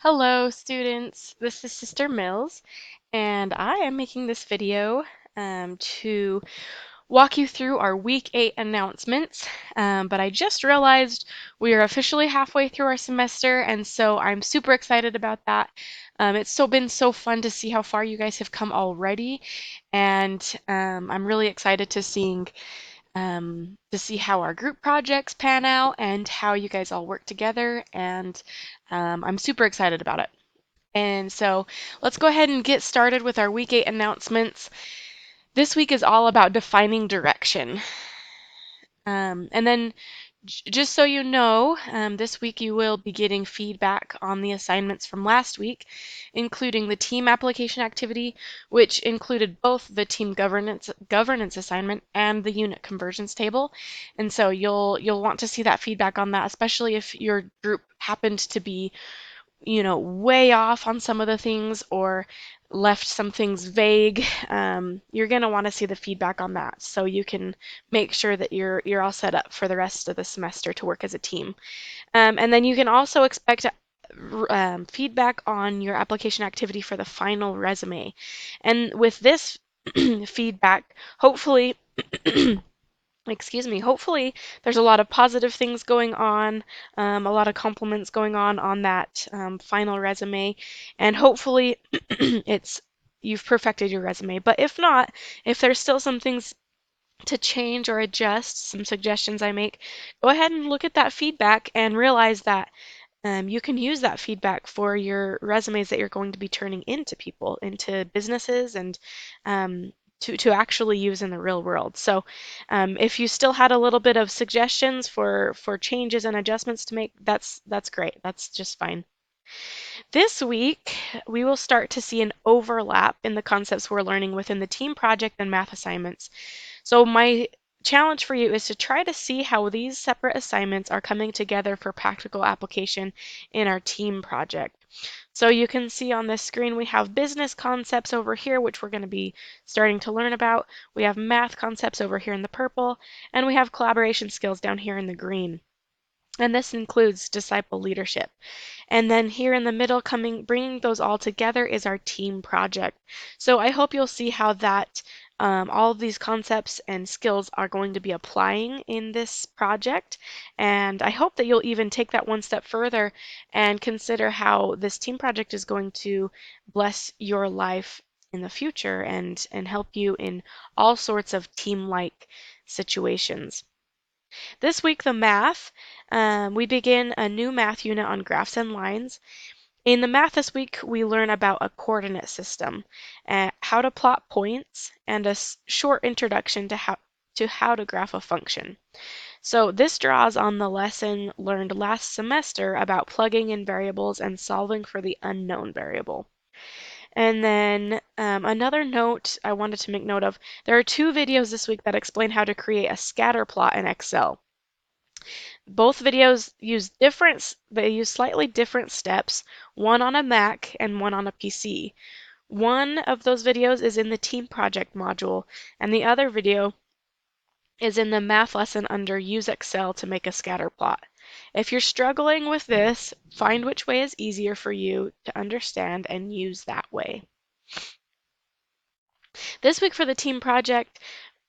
Hello, students. This is Sister Mills, and I am making this video to walk you through our Week 8 announcements. But I just realized we are officially halfway through our semester, and so I'm super excited about that. It's been so fun to see how far you guys have come already, and I'm really excited to see how our group projects pan out and how you guys all work together, and I'm super excited about it. And so let's go ahead and get started with our week 8 announcements. This week is all about defining direction. And then, just so you know, this week you will be getting feedback on the assignments from last week, including the team application activity, which included both the team governance assignment and the unit conversions table. And so you'll want to see that feedback on that, especially if your group happened to be way off on some of the things or left some things vague. You're going to want to see the feedback on that so you can make sure that you're all set up for the rest of the semester to work as a team. And then you can also expect feedback on your application activity for the final resume. And with this feedback, hopefully excuse me, hopefully there's a lot of positive things going on, a lot of compliments going on that final resume, and hopefully it's you've perfected your resume. But if not, if there's still some things to change or adjust, some suggestions I make, go ahead and look at that feedback and realize that you can use that feedback for your resumes that you're going to be turning into people, into businesses, and to actually use in the real world. So if you still had a little bit of suggestions for changes and adjustments to make, that's great. That's just fine. This week, we will start to see an overlap in the concepts we're learning within the team project and math assignments. So my challenge for you is to try to see how these separate assignments are coming together for practical application in our team project. So you can see on this screen we have business concepts over here, which we're going to be starting to learn about. We have math concepts over here in the purple, and we have collaboration skills down here in the green. And this includes disciple leadership. And then here in the middle, bringing those all together is our team project. So I hope you'll see how that all of these concepts and skills are going to be applying in this project. And I hope that you'll even take that one step further and consider how this team project is going to bless your life in the future and help you in all sorts of team-like situations. This week, the math, we begin a new math unit on graphs and lines. In the math this week, we learn about a coordinate system, how to plot points, and a short introduction to how to graph a function. So this draws on the lesson learned last semester about plugging in variables and solving for the unknown variable. And then another note I wanted to make note of, there are two videos this week that explain how to create a scatter plot in Excel. Both videos they use slightly different steps, one on a Mac and one on a PC. One of those videos is in the team project module, and the other video is in the math lesson under Use Excel to make a scatter plot. If you're struggling with this, find which way is easier for you to understand and use that way. This week for the team project,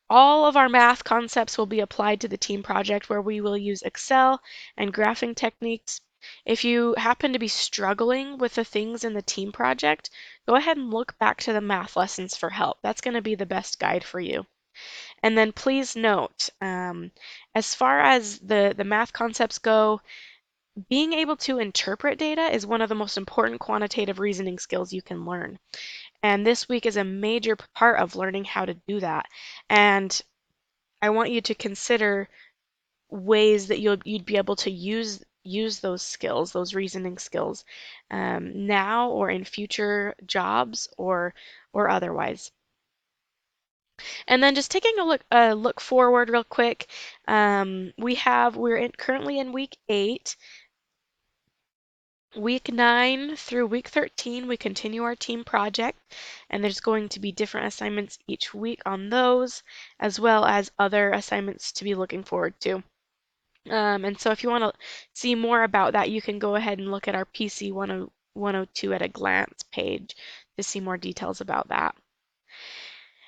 all of our math concepts will be applied to the team project where we will use Excel and graphing techniques. If you happen to be struggling with the things in the team project, go ahead and look back to the math lessons for help. That's going to be the best guide for you. And then please note, as far as the math concepts go, being able to interpret data is one of the most important quantitative reasoning skills you can learn. And this week is a major part of learning how to do that. And I want you to consider ways that you'd be able to use those skills, those reasoning skills, now or in future jobs or otherwise. And then just taking a look forward real quick, currently in week 8. Week 9 through week 13, we continue our team project, and there's going to be different assignments each week on those, as well as other assignments to be looking forward to. And so if you want to see more about that, you can go ahead and look at our PC 102 at a glance page to see more details about that.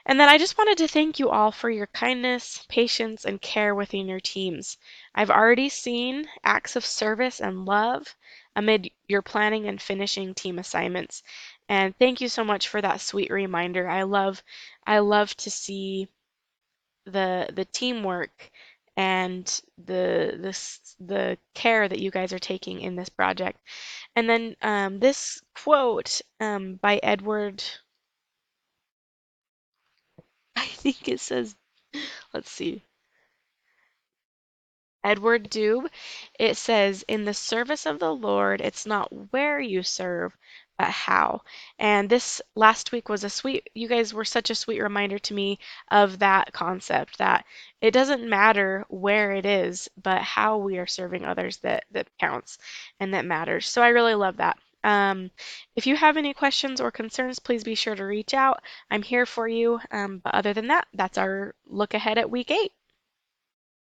And then I just wanted to thank you all for your kindness, patience, and care within your teams. I've already seen acts of service and love amid your planning and finishing team assignments. And thank you so much for that sweet reminder. I love to see the teamwork and the care that you guys are taking in this project. And then this quote by Edward, I think it says, let's see, Edward Dube. It says, "In the service of the Lord, it's not where you serve, but how." And this last week was a sweet, you guys were such a sweet reminder to me of that concept that it doesn't matter where it is, but how we are serving others that counts and that matters. So I really love that. If you have any questions or concerns, please be sure to reach out. I'm here for you. But other than that, that's our look ahead at week 8.